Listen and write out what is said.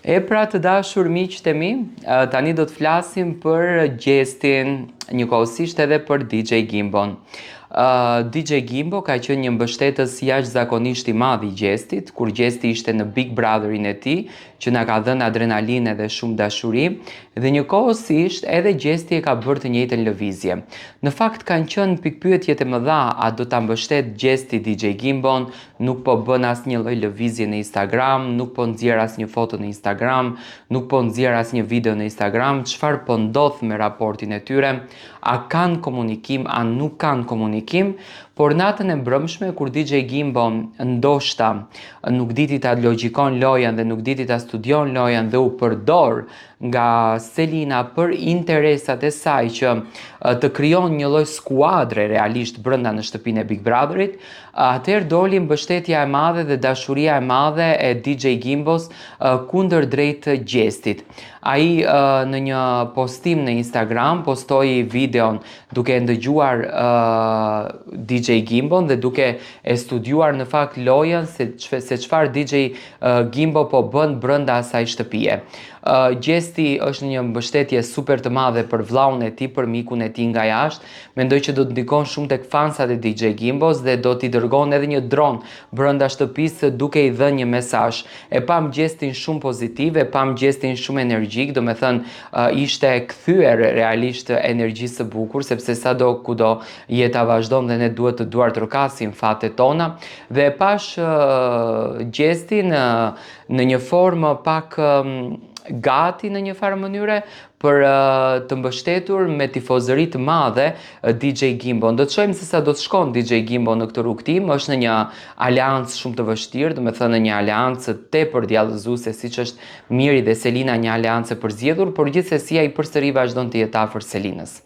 E pra të dashur miqtë e mi, tani do të flasim për Gjestin, njëkohësisht edhe për DJ Gimbon. DJ Gimbo ka qenë një mbështetës jashtëzakonisht i madh i Gjestit, kur Gjesti ishte në Big Brotherin e tij, që na ka dhënë adrenalinë dhe shumë dashuri, dhe njëkohësisht edhe Gjesti e ka bërë të njëjtën lëvizje. Në fakt kanë qenë pikpyetjet e mëdha, a do ta mbështet Gjesti DJ Gimbon, nuk po bën asnjë lloj lëvizje në Instagram, nuk po nxjerr asnjë foto në Instagram, nuk po nxjerr asnjë video në Instagram, çfarë po ndodh me raportin e tyre, a kanë komunikim, a nuk kanë komunikim, por natën e mbrëmshme kur DJ Gimbo ndoshta nuk diti ta logjikon lojën dhe nuk diti ta studion lojën dhe u përdor nga Selina për interesat e saj që të krijon një lloj skuadre realisht brenda në shtëpinë e Big Brotherit, atëherë doli mbështetja e madhe dhe dashuria e madhe e DJ Gimbos kundër drejt Gjestit. Ai në një postim në Instagram postoi videon duke ndëgjuar DJ Gimbon dhe duke e studiuar në fakt lojën se çfarë DJ Gimbo po bën brenda asaj shtëpie. Gjesti është një mbështetje super të madhe për vllaun e tij, për mikun e tij nga jashtë. Mendoj që do të ndikon shumë tek fansat e DJ Gimbos dhe do t'i dërgon edhe një dron brenda shtëpisë duke i dhënë një mesazh. E pam Gjestin shumë pozitiv, e pam Gjestin shumë energjik, domethënë ishte kthyer realisht energjisë së bukur, sepse sado kudo jeta vazhdon dhe ne duhet të duartrokasim fatet tona, dhe e pash Gjestin në një formë pak gati në një farë mënyre për të mbështetur me tifozëri të madhe DJ Gimbo. Do të shohim se sa do të shkon DJ Gimbo në këtë rrugtim. Është në një aleancë shumë të vështirë, domethënë në një aleancë tepër djallëzuese siç është Miri dhe Selina, një aleancë e përzgjedhur, por gjithsesi ai përsëri vazhdon të jetë afër Selinës.